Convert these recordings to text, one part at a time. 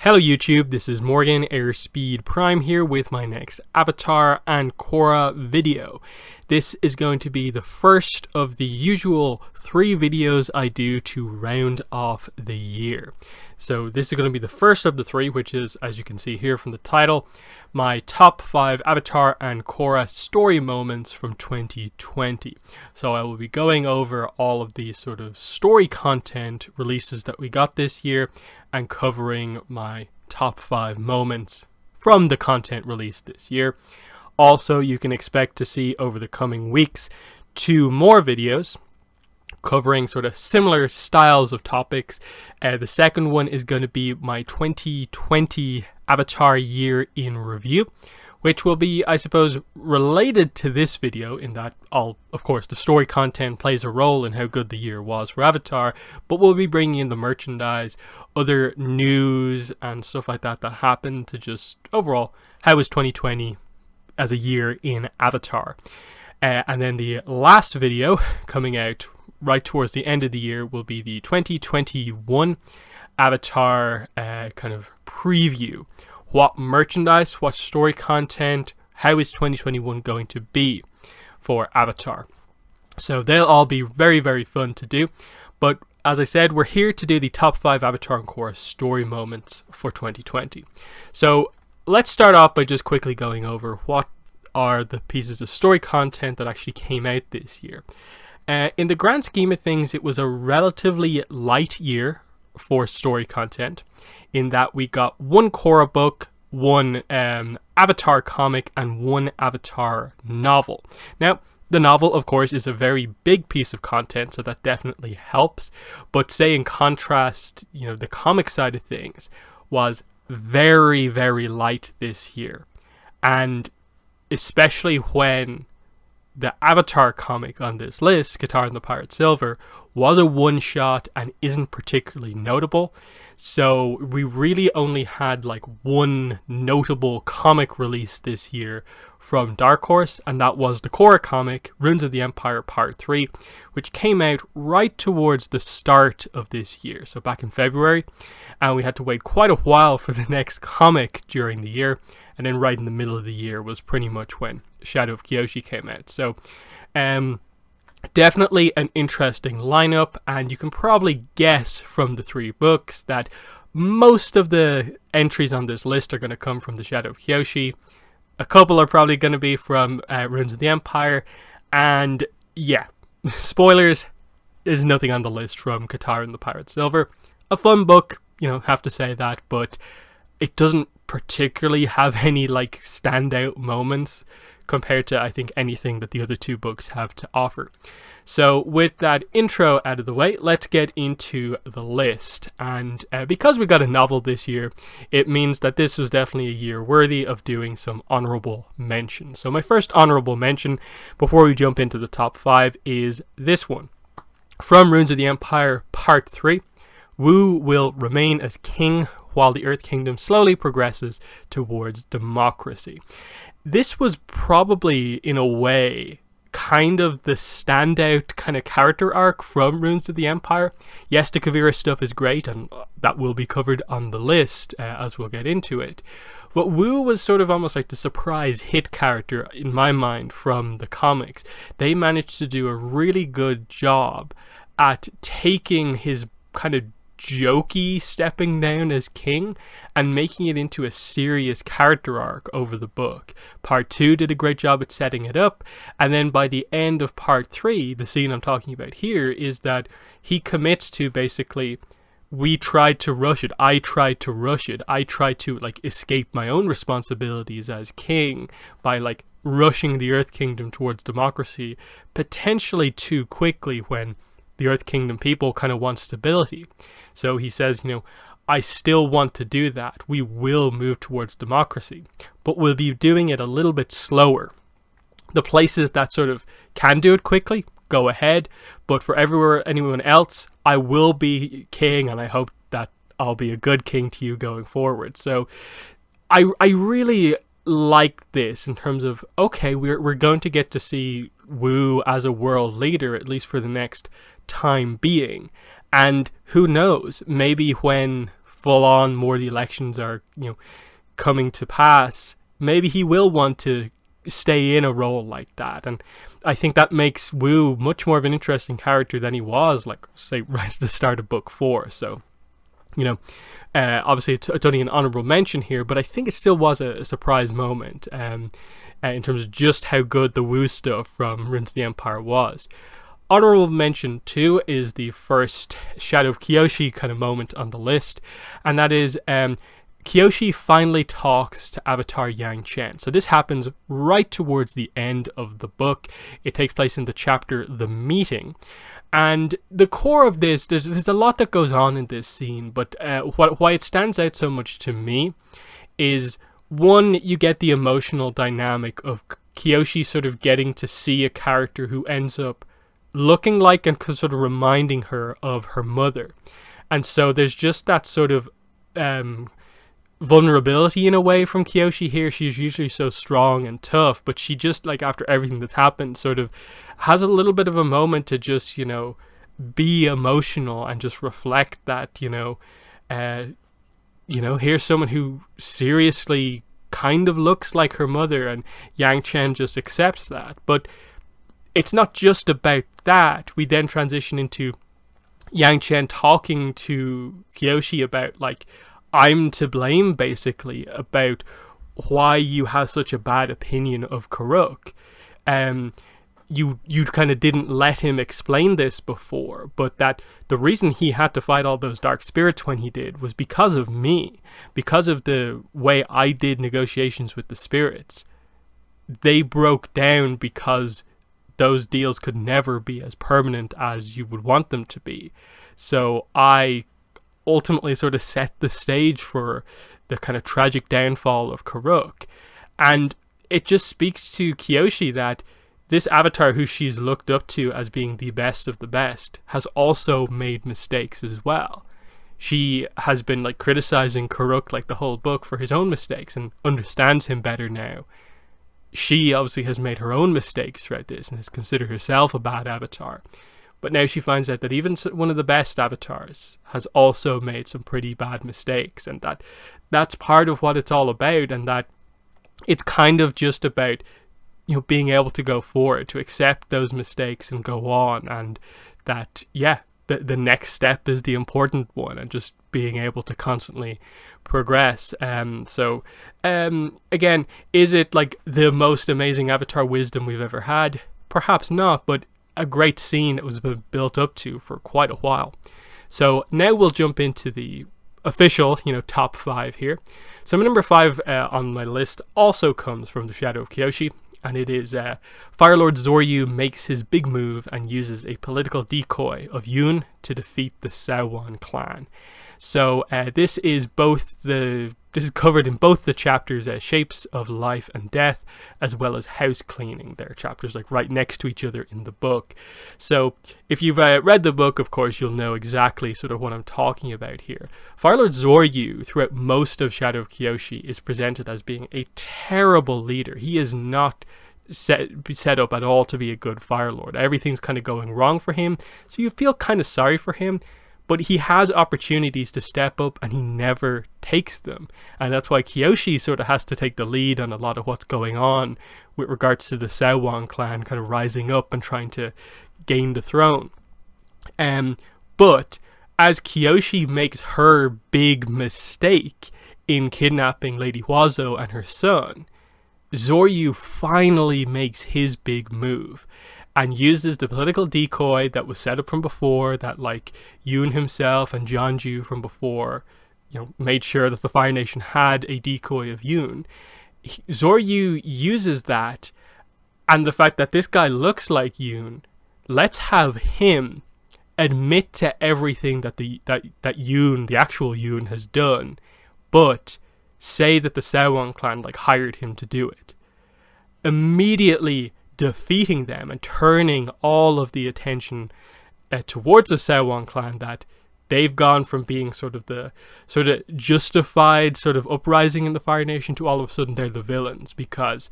Hello YouTube, this is Morgan Airspeed Prime here with my next Avatar and Korra video. This is going to be the first of the usual 3 videos I do to round off the year. So this is going to be the first of the 3, which is, as you can see here from the title, my top 5 Avatar and Korra story moments from 2020. So I will be going over all of the sort of story content releases that we got this year and covering my top 5 moments from the content released this year. Also, you can expect to see over the coming weeks 2 more videos covering sort of similar styles of topics. The second one is going to be my 2020 Avatar year in review, which will be, I suppose, related to this video in that of course, the story content plays a role in how good the year was for Avatar, but we'll be bringing in the merchandise, other news and stuff like that that happened to just overall, how was 2020 as a year in Avatar. And then the last video coming out right towards the end of the year will be the 2021 Avatar kind of preview. What merchandise, what story content, how is 2021 going to be for Avatar? So they'll all be very, very fun to do. But as I said, we're here to do the top 5 Avatar and Korra story moments for 2020. So let's start off by just quickly going over what are the pieces of story content that actually came out this year. In the grand scheme of things, it was a relatively light year for story content, in that we got 1 Korra book, 1 Avatar comic, and 1 Avatar novel. Now, the novel, of course, is a very big piece of content, so that definitely helps. But say in contrast, the comic side of things was very, very light this year. And especially when the Avatar comic on this list, Katara and the Pirate Silver, was a one-shot and isn't particularly notable. So we really only had like 1 notable comic release this year from Dark Horse, and that was the Korra comic, Ruins of the Empire Part 3, which came out right towards the start of this year, so back in February, and we had to wait quite a while for the next comic during the year, and then right in the middle of the year was pretty much when Shadow of Kyoshi came out. So definitely an interesting lineup, and you can probably guess from the 3 books that most of the entries on this list are going to come from the Shadow of Kyoshi. A couple are probably going to be from Ruins of the Empire, and yeah, spoilers, there's nothing on the list from Katara and the Pirate Silver. A fun book, have to say that, but it doesn't particularly have any like standout moments compared to, I think, anything that the other 2 books have to offer. So with that intro out of the way, let's get into the list. And because we got a novel this year, it means that this was definitely a year worthy of doing some honorable mentions. So my first honorable mention before we jump into the top 5 is this one. From Ruins of the Empire Part 3, Wu will remain as king while the Earth Kingdom slowly progresses towards democracy. This was probably, in a way, kind of the standout kind of character arc from Ruins of the Empire. Yes, the Kavira stuff is great, and that will be covered on the list as we'll get into it. But Wu was sort of almost like the surprise hit character, in my mind, from the comics. They managed to do a really good job at taking his kind of jokey stepping down as king and making it into a serious character arc over the book. Part 2 did a great job at setting it up, and then by the end of Part 3, the scene I'm talking about here is that he commits to basically, we tried to rush it, I tried to rush it, I tried to like escape my own responsibilities as king by like rushing the Earth Kingdom towards democracy potentially too quickly when the Earth Kingdom people kind of want stability. So he says, I still want to do that. We will move towards democracy, but we'll be doing it a little bit slower. The places that sort of can do it quickly, go ahead. But for anyone else, I will be king, and I hope that I'll be a good king to you going forward. So I really like this in terms of, okay, we're going to get to see Wu as a world leader, at least for the next time being. And who knows, maybe when full on more the elections are, coming to pass, maybe he will want to stay in a role like that. And I think that makes Wu much more of an interesting character than he was, like, say, right at the start of book 4. So, obviously it's only an honorable mention here, but I think it still was a surprise moment in terms of just how good the Wu stuff from Ruins of the Empire was. Honorable mention too is the first Shadow of Kyoshi kind of moment on the list, and that is Kyoshi finally talks to Avatar Yang Chen. So this happens right towards the end of the book. It takes place in the chapter The Meeting. And the core of this, there's a lot that goes on in this scene, but why it stands out so much to me is, one, you get the emotional dynamic of Kyoshi sort of getting to see a character who ends up looking like and sort of reminding her of her mother. And so there's just that sort of vulnerability in a way from Kyoshi here. She's usually so strong and tough, but she just, like, after everything that's happened, sort of has a little bit of a moment to just, be emotional and just reflect that, here's someone who seriously kind of looks like her mother, and Yang Chen just accepts that. But it's not just about that. We then transition into Yang Chen talking to Kyoshi about, like, I'm to blame, basically, about why you have such a bad opinion of Karuk. You kind of didn't let him explain this before, but that the reason he had to fight all those dark spirits when he did was because of me, because of the way I did negotiations with the spirits. They broke down because those deals could never be as permanent as you would want them to be. So I ultimately sort of set the stage for the kind of tragic downfall of Karuk. And it just speaks to Kyoshi that this Avatar, who she's looked up to as being the best of the best, has also made mistakes as well. She has been, like, criticizing Karuk, like, the whole book for his own mistakes, and understands him better now. She obviously has made her own mistakes throughout this and has considered herself a bad Avatar. But now she finds out that even one of the best Avatars has also made some pretty bad mistakes, and that's part of what it's all about, and that it's kind of just about, being able to go forward, to accept those mistakes and go on, and that, the next step is the important one, and just being able to constantly progress. So again, is it like the most amazing Avatar wisdom we've ever had? Perhaps not, but a great scene that was built up to for quite a while. So now we'll jump into the official, top 5 here. So my number 5 on my list also comes from the Shadow of Kyoshi, and it is Fire Lord Zoryu makes his big move and uses a political decoy of Yoon to defeat the Sauron clan. So this is covered in both the chapters Shapes of Life and Death, as well as House Cleaning. They're chapters, like, right next to each other in the book. So if you've read the book, of course, you'll know exactly sort of what I'm talking about here. Fire Lord Zoryu, throughout most of Shadow of Kyoshi, is presented as being a terrible leader. He is not set up at all to be a good Fire Lord. Everything's kind of going wrong for him, so you feel kind of sorry for him. But he has opportunities to step up, and he never takes them. And that's why Kyoshi sort of has to take the lead on a lot of what's going on with regards to the Sauron clan kind of rising up and trying to gain the throne. But as Kyoshi makes her big mistake in kidnapping Lady Huazo and her son, Zoryu finally makes his big move and uses the political decoy that was set up from before, that, like, Yoon himself and Jeonju from before, made sure that the Fire Nation had a decoy of Yoon. Zoryu uses that, and the fact that this guy looks like Yoon, let's have him admit to everything that that Yoon, the actual Yoon, has done, but say that the Sauron clan, like, hired him to do it. Immediately defeating them and turning all of the attention towards the Sauron clan, that they've gone from being sort of the justified sort of uprising in the Fire Nation to all of a sudden they're the villains because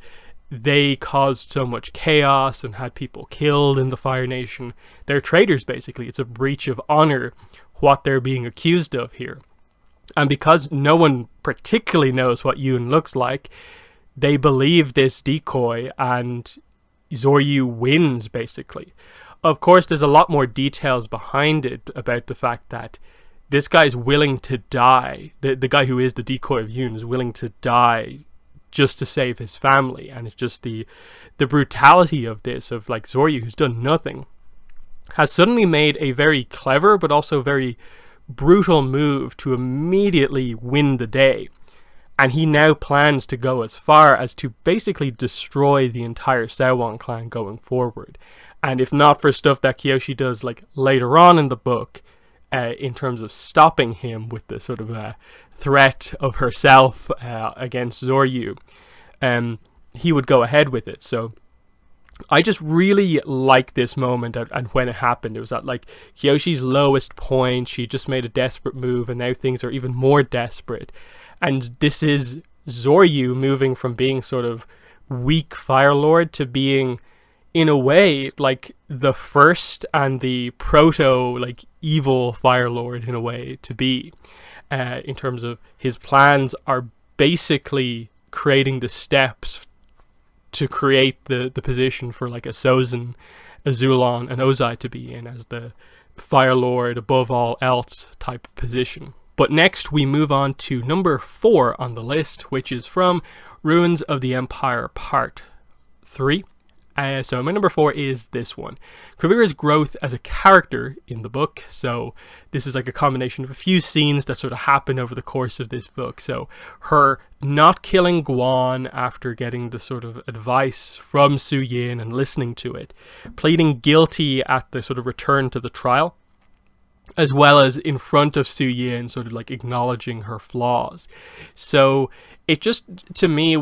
they caused so much chaos and had people killed in the Fire Nation. They're traitors, basically. It's a breach of honor what they're being accused of here. And because no one particularly knows what Yoon looks like, they believe this decoy and Zoryu wins, basically. Of course, there's a lot more details behind it about the fact that this guy's willing to die. The guy who is the decoy of Yoon is willing to die just to save his family. And it's just the brutality of this, of like Zoryu, who's done nothing, has suddenly made a very clever but also very brutal move to immediately win the day. And he now plans to go as far as to basically destroy the entire Sewon clan going forward. And if not for stuff that Kyoshi does like later on in the book, in terms of stopping him with the sort of threat of herself against Zoryu, he would go ahead with it. So I just really like this moment, and when it happened, it was at like Kyoshi's lowest point. She just made a desperate move, and now things are even more desperate. And this is Zoryu moving from being sort of weak Fire Lord to being, in a way, like the first and the proto like evil Fire Lord in a way to be. In terms of his plans are basically creating the steps to create the position for like a Sozin, a Zulon, and Ozai to be in as the Fire Lord above all else type position. But next we move on to number 4 on the list, which is from Ruins of the Empire Part 3. So my number 4 is this one. Kuvira's growth as a character in the book. So this is like a combination of a few scenes that sort of happen over the course of this book. So her not killing Guan after getting the sort of advice from Su Yin and listening to it. Pleading guilty at the sort of return to the trial, as well as in front of Su Yin, sort of like acknowledging her flaws. So it just, to me,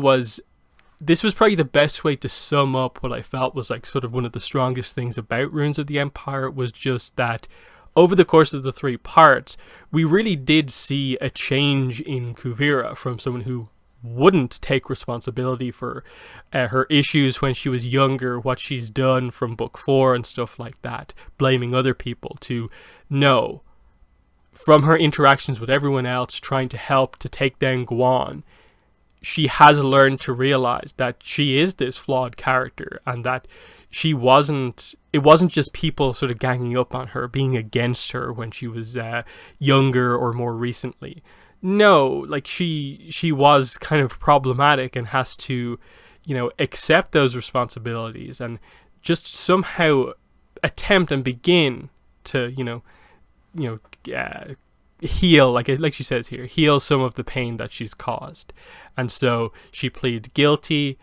this was probably the best way to sum up what I felt was like sort of one of the strongest things about Ruins of the Empire, was just that over the course of the 3 parts, we really did see a change in Kuvira from someone who wouldn't take responsibility for her issues when she was younger, what she's done from book 4 and stuff like that, blaming other people, to no, from her interactions with everyone else, trying to help to take down Guan, she has learned to realize that she is this flawed character, and that it wasn't just people sort of ganging up on her, being against her when she was younger or more recently. No, like she was kind of problematic and has to, accept those responsibilities and just somehow attempt and begin to, heal, like she says here, heal some of the pain that she's caused. And so she pleads guilty,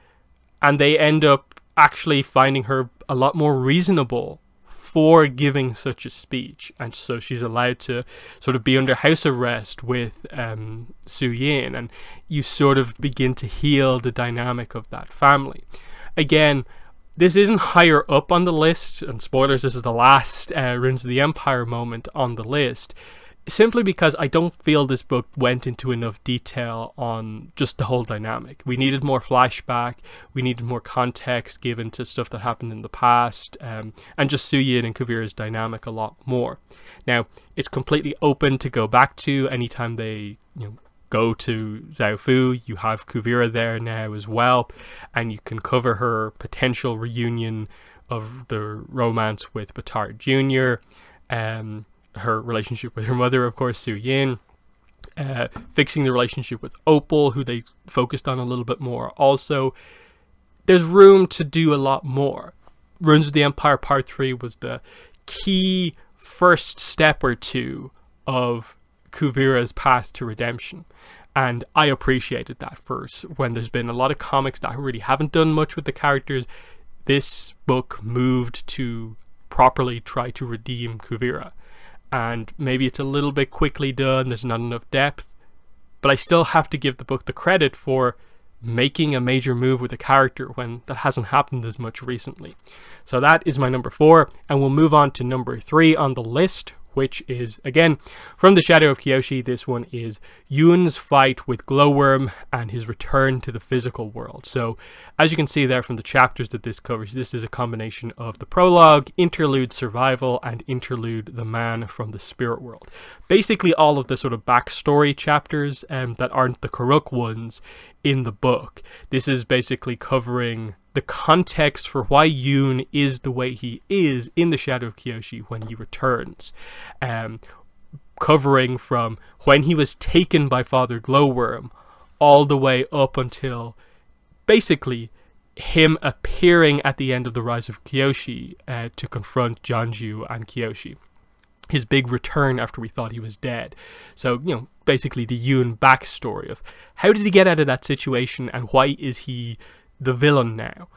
and they end up actually finding her a lot more reasonable for giving such a speech. And so she's allowed to sort of be under house arrest with Su Yin, and you sort of begin to heal the dynamic of that family. Again, this isn't higher up on the list, and spoilers, this is the last Ruins of the Empire moment on the list, simply because I don't feel this book went into enough detail on just the whole dynamic. We needed more flashback, we needed more context given to stuff that happened in the past, and just Su Yin and Kuvira's dynamic a lot more. Now, it's completely open to go back to anytime they go to Zaofu. You have Kuvira there now as well, and you can cover her potential reunion of the romance with Batard Jr., her relationship with her mother, of course, Su Yin, fixing the relationship with Opal, who they focused on a little bit more. Also, there's room to do a lot more. Ruins of the Empire Part 3 was the key first step or two of Kuvira's path to redemption, and I appreciated that first. When there's been a lot of comics that really haven't done much with the characters, this book moved to properly try to redeem Kuvira. And maybe it's a little bit quickly done, there's not enough depth, but I still have to give the book the credit for making a major move with a character when that hasn't happened as much recently. So that is my number 4, and we'll move on to number 3 on the list, which is, again, from the Shadow of Kyoshi. This one is Yoon's fight with Glowworm and his return to the physical world. So, as you can see there from the chapters that this covers, this is a combination of the prologue, interlude survival, and interlude the man from the spirit world. Basically all of the sort of backstory chapters that aren't the Korra ones in the book. This is basically covering the context for why Yoon is the way he is in the Shadow of Kyoshi when he returns. Covering from when he was taken by Father Glowworm all the way up until basically him appearing at the end of the Rise of Kyoshi to confront Jeonju and Kyoshi. His big return after we thought he was dead. So, basically the Yoon backstory of how did he get out of that situation and why is he the villain now.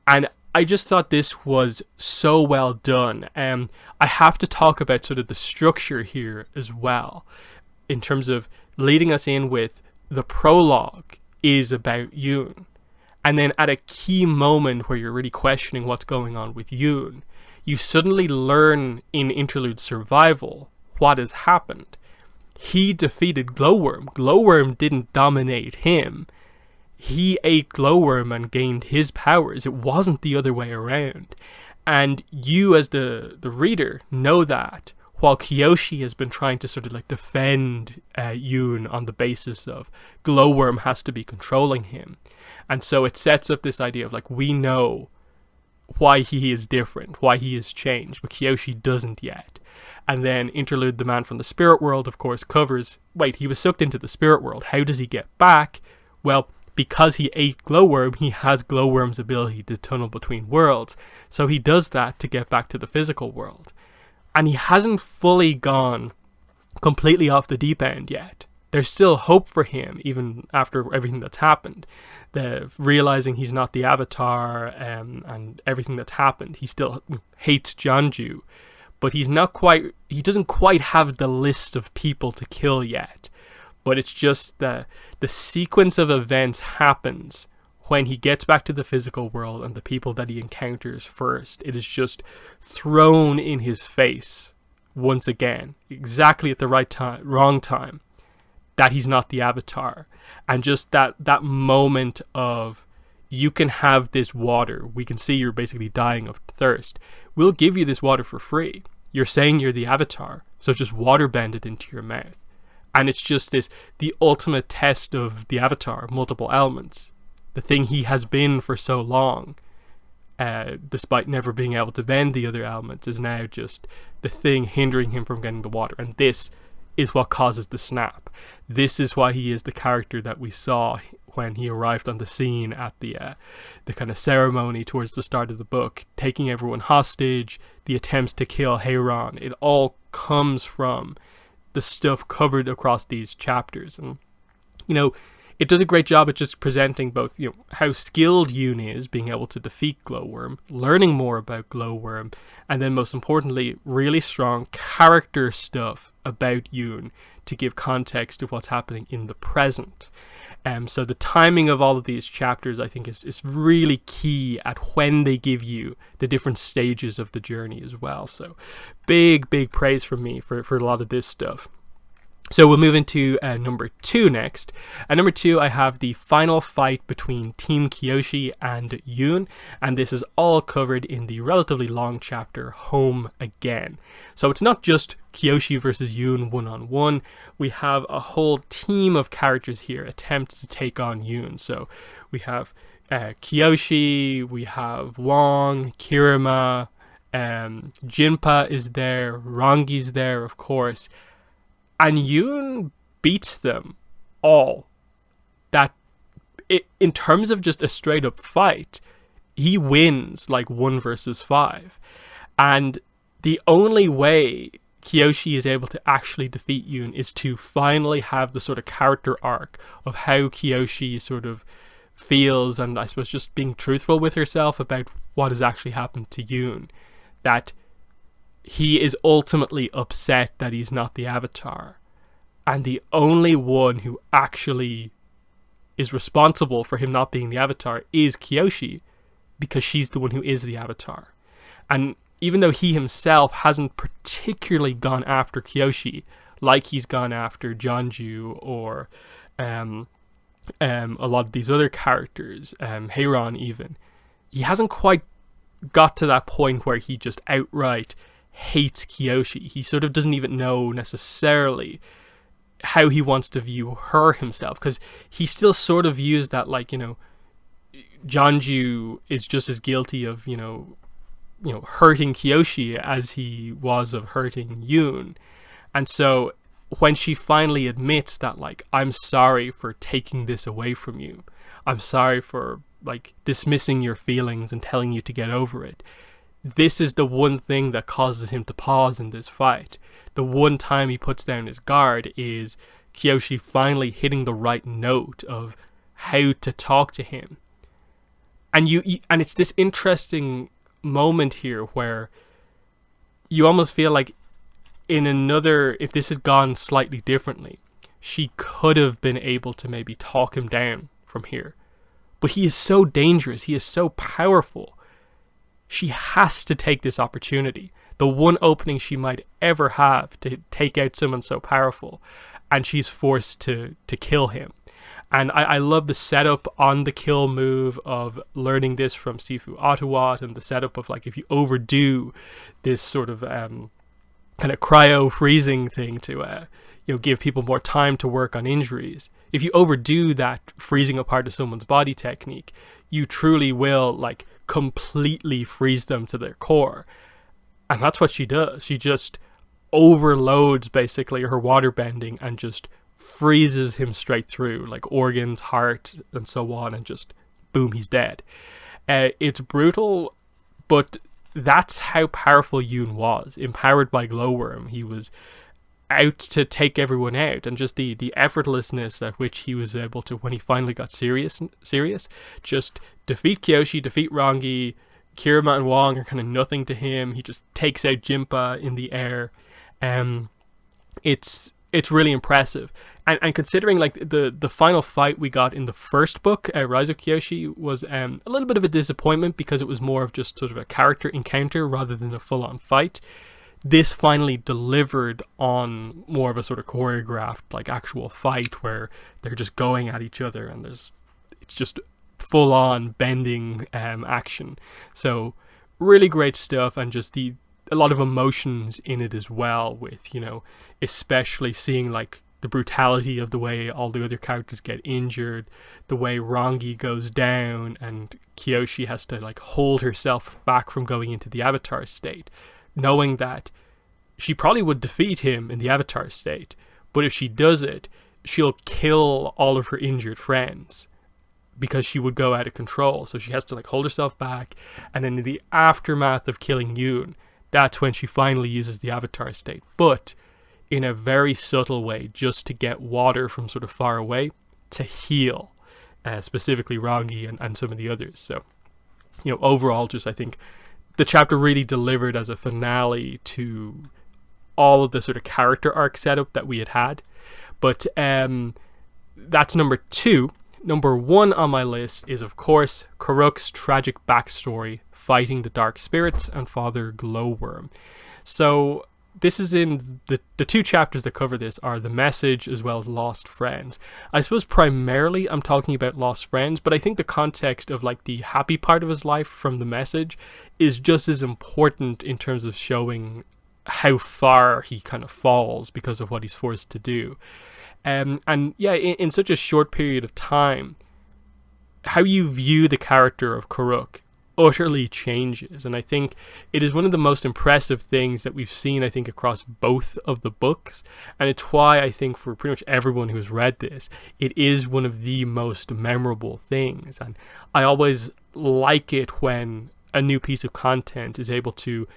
And I just thought this was so well done. I have to talk about sort of the structure here as well, in terms of leading us in with the prologue is about Yoon. And then at a key moment where you're really questioning what's going on with Yoon, you suddenly learn in interlude survival what has happened. He defeated Glowworm. Glowworm didn't dominate him. He ate Glowworm and gained his powers. It wasn't the other way around. And you as the reader know that, while Kyoshi has been trying to sort of like defend Yoon on the basis of Glowworm has to be controlling him. And so it sets up this idea of like, we know why he is different, why he has changed, but Kyoshi doesn't yet. And then interlude the man from the spirit world, of course, covers, wait, he was sucked into the spirit world. How does he get back? Well, because he ate Glowworm, he has Glowworm's ability to tunnel between worlds. So he does that to get back to the physical world. And he hasn't fully gone completely off the deep end yet. There's still hope for him, even after everything that's happened. The realizing he's not the Avatar and everything that's happened. He still hates Jeonju, but he doesn't quite have the list of people to kill yet. But it's just the sequence of events happens when he gets back to the physical world and the people that he encounters first. It is just thrown in his face once again, exactly at the right time, wrong time, that he's not the Avatar. And just that moment of, you can have this water. We can see you're basically dying of thirst. We'll give you this water for free. You're saying you're the Avatar, so just waterbend it into your mouth. And it's just the ultimate test of the Avatar, multiple elements. The thing he has been for so long, despite never being able to bend the other elements, is now just the thing hindering him from getting the water. And this is what causes the snap. This is why he is the character that we saw when he arrived on the scene at the kind of ceremony towards the start of the book, taking everyone hostage, the attempts to kill Heiran. It all comes from the stuff covered across these chapters. And it does a great job at just presenting both how skilled Yoon is, being able to defeat Glowworm, learning more about Glowworm, and then most importantly, really strong character stuff about Yoon to give context to what's happening in the present. So the timing of all of these chapters, I think, is really key at when they give you the different stages of the journey as well. So big praise from me for a lot of this stuff. So we'll move into number 2 next. At number 2, I have the final fight between Team Kyoshi and Yoon, and this is all covered in the relatively long chapter, Home Again. So it's not just Kyoshi versus Yoon one-on-one. We have a whole team of characters here attempt to take on Yoon. So we have Kyoshi, we have Wong, Kirima, Jinpa is there, Rangi's there, of course. And Yoon beats them all. In terms of just a straight up fight, he wins like 1 versus 5. And the only way Kyoshi is able to actually defeat Yoon is to finally have the sort of character arc of how Kyoshi sort of feels, and I suppose just being truthful with herself about what has actually happened to Yoon. That he is ultimately upset that he's not the Avatar. And the only one who actually is responsible for him not being the Avatar is Kyoshi, because she's the one who is the Avatar. And even though he himself hasn't particularly gone after Kyoshi like he's gone after Jonju or a lot of these other characters, Heiron even, he hasn't quite got to that point where he just outright hates Kyoshi. He sort of doesn't even know necessarily how he wants to view her himself, because he still sort of views that, like, Jonju is just as guilty of, hurting Kyoshi as he was of hurting Yoon. And so when she finally admits that, like, I'm sorry for taking this away from you, I'm sorry for, like, dismissing your feelings and telling you to get over it, this is the one thing that causes him to pause in this fight. The one time he puts down his guard is Kyoshi finally hitting the right note of how to talk to him. And and it's this interesting moment here where you almost feel like if this had gone slightly differently, she could have been able to maybe talk him down from here. But he is so dangerous, he is so powerful. She has to take this opportunity, the one opening she might ever have to take out someone so powerful, and she's forced to kill him. And I love the setup on the kill move of learning this from Sifu Ottawat, and the setup of, like, if you overdo this sort of kind of cryo freezing thing to give people more time to work on injuries. If you overdo that freezing a part of someone's body technique, you truly will, like, completely freeze them to their core. And that's what she does. She just overloads basically her water bending and just freezes him straight through, like organs, heart, and so on, and just boom, he's dead. It's brutal, but that's how powerful Yoon was. Empowered by Glowworm, he was out to take everyone out, and just the effortlessness at which he was able to, when he finally got serious, just defeat Kyoshi, defeat Rangi. Kirima and Wong are kind of nothing to him. He just takes out Jinpa in the air. It's really impressive. And considering, like, the final fight we got in the first book, Rise of Kyoshi, was a little bit of a disappointment because it was more of just sort of a character encounter rather than a full-on fight. This finally delivered on more of a sort of choreographed, like, actual fight where they're just going at each other, and it's just full-on bending action. So really great stuff, and just a lot of emotions in it as well, with, especially seeing, like, the brutality of the way all the other characters get injured, the way Rangi goes down, and Kyoshi has to, like, hold herself back from going into the Avatar state, knowing that she probably would defeat him in the Avatar state, but if she does it, she'll kill all of her injured friends, because she would go out of control. So she has to, like, hold herself back, and then in the aftermath of killing Yoon, that's when she finally uses the Avatar state, but in a very subtle way, just to get water from sort of far away to heal, specifically Rangi and some of the others. So, overall, just, I think the chapter really delivered as a finale to all of the sort of character arc setup that we had. But that's number 2. Number 1 on my list is, of course, Karuk's tragic backstory, fighting the dark spirits and Father Glowworm. So this is in the 2 chapters that cover this are The Message as well as Lost Friends. I suppose primarily I'm talking about Lost Friends, but I think the context of, like, the happy part of his life from The Message is just as important in terms of showing how far he kind of falls because of what he's forced to do. And yeah, in such a short period of time, how you view the character of Karuk utterly changes. And I think it is one of the most impressive things that we've seen, I think, across both of the books. And it's why I think for pretty much everyone who's read this, it is one of the most memorable things. And I always like it when a new piece of content is able to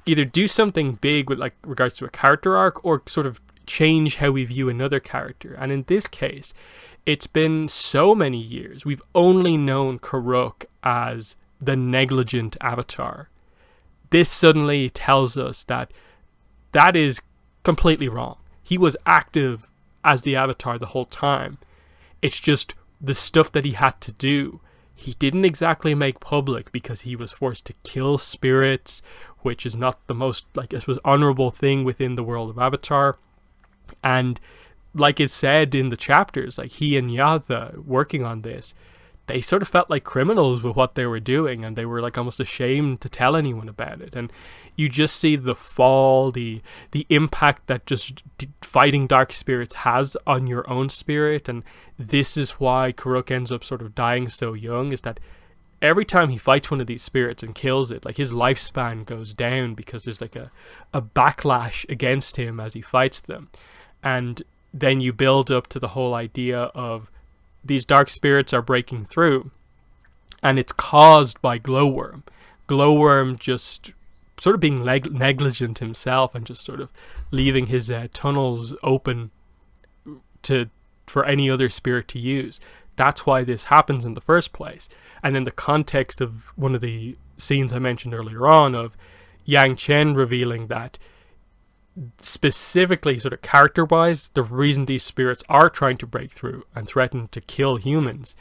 either do something big with, like, regards to a character arc, or sort of change how we view another character. And in this case, it's been so many years. We've only known Karuk as the negligent Avatar. This suddenly tells us that that is completely wrong. He was active as the Avatar the whole time. It's just the stuff that he had to do. he didn't exactly make public because he was forced to kill spirits, which is not the most, like, I suppose, honorable thing within the world of Avatar. And like it said in the chapters, like, he and Yatha working on this, they sort of felt like criminals with what they were doing, and they were like almost ashamed to tell anyone about it. And you just see the fall, the impact that just fighting dark spirits has on your own spirit. And this is why Karuk ends up sort of dying so young, is that every time he fights one of these spirits and kills it, like, his lifespan goes down because there's like a backlash against him as he fights them. And then you build up to the whole idea of these dark spirits are breaking through, and it's caused by Glowworm. Glowworm just sort of being negligent himself and just sort of leaving his tunnels open for any other spirit to use. That's why this happens in the first place. And then the context of one of the scenes I mentioned earlier on of Yang Chen revealing that, specifically sort of character-wise, the reason these spirits are trying to break through and threaten to kill humans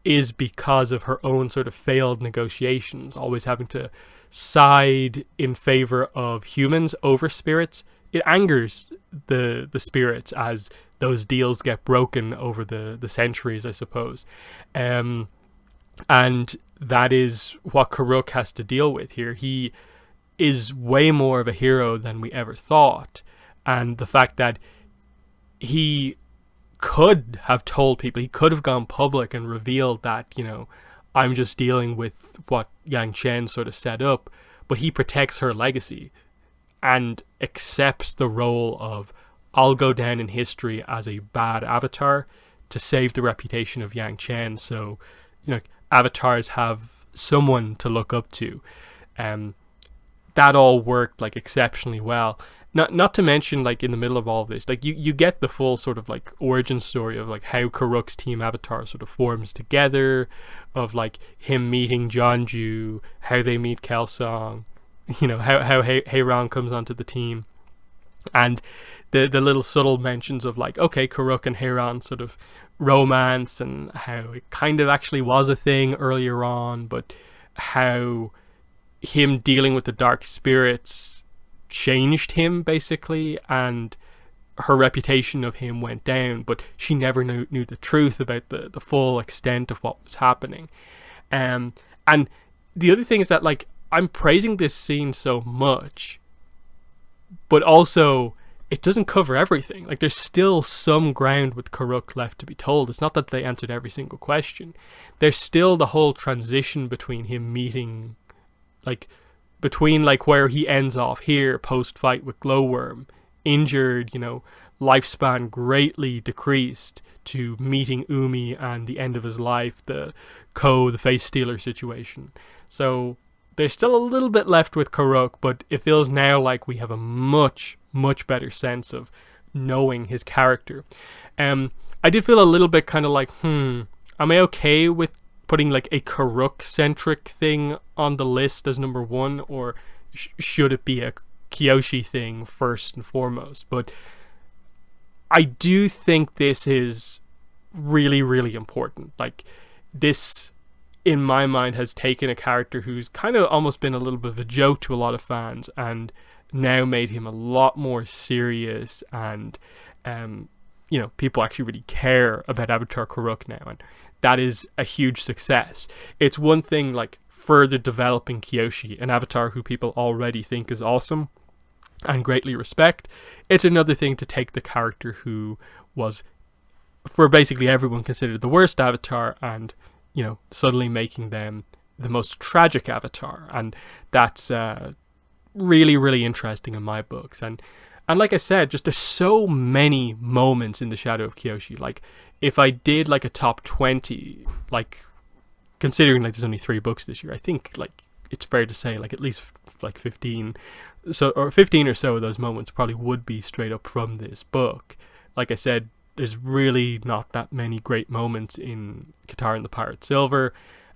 is because of her own sort of failed negotiations, always having to side in favor of humans over spirits. It angers the spirits as those deals get broken over the centuries, I suppose. And that is what Karuk has to deal with here. He is way more of a hero than we ever thought. And the fact that he could have told people, he could have gone public and revealed that, you know, I'm just dealing with what Yang Chen sort of set up, but he protects her legacy and accepts the role of, I'll go down in history as a bad avatar to save the reputation of Yang Chen. So, you know, avatars have someone to look up to. That all worked like exceptionally well. Not to mention, like, in the middle of all of this, like, you get the full sort of like origin story of like how Karuk's team Avatar sort of forms together, of like him meeting Jeonju, how they meet Kelsang, you know, how Heiran comes onto the team, and the little subtle mentions of like, okay, Karuk and Heiran sort of romance, and how it kind of actually was a thing earlier on, but how him dealing with the dark spirits changed him basically, and her reputation of him went down, but she never knew the truth about the full extent of what was happening. And the other thing is that, like, I'm praising this scene so much, but also it doesn't cover everything. Like, there's still some ground with Karuk left to be told. It's not that they answered every single question. There's still the whole transition between him meeting, like, between like where he ends off here post fight with Glowworm, injured, you know, lifespan greatly decreased, to meeting Umi and the end of his life, the face stealer situation. So there's still a little bit left with Karuk, but it feels now like we have a much better sense of knowing his character. I did feel a little bit kind of like, am I okay with putting like a Karuk-centric thing on the list as number one, or should it be a Kyoshi thing first and foremost? But I do think this is really important. Like, this, in my mind, has taken a character who's kind of almost been a little bit of a joke to a lot of fans, and now made him a lot more serious, and you know, people actually really care about Avatar Karuk now, and that is a huge success. It's one thing, like, further developing Kyoshi, an avatar who people already think is awesome and greatly respect. It's another thing to take the character who was, for basically everyone, considered the worst avatar, and, you know, suddenly making them the most tragic avatar. And that's really interesting in my books. And like I said, just there's so many moments in the Shadow of Kyoshi. Like, if I did like a top 20, like, considering like there's only 3 books this year, I think like it's fair to say like at least like 15 or so of those moments probably would be straight up from this book. Like I said, there's really not that many great moments in Katara and the Pirate Silver.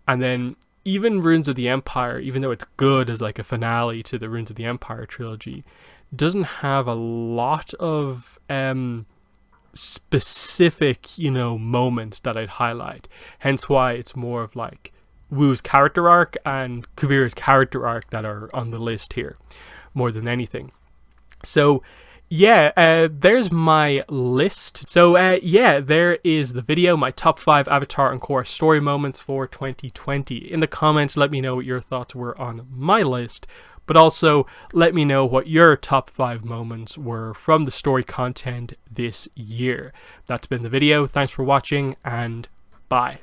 And then even Runes of the Empire, even though it's good as like a finale to the Runes of the Empire trilogy, doesn't have a lot of specific, you know, moments that I'd highlight. Hence why it's more of like Wu's character arc and Kuvira's character arc that are on the list here, more than anything. So yeah, there's my list. So yeah, there is the video, my top 5 Avatar and Korra story moments for 2020. In the comments, let me know what your thoughts were on my list, but also let me know what your top 5 moments were from the story content this year. That's been the video. Thanks for watching, and bye.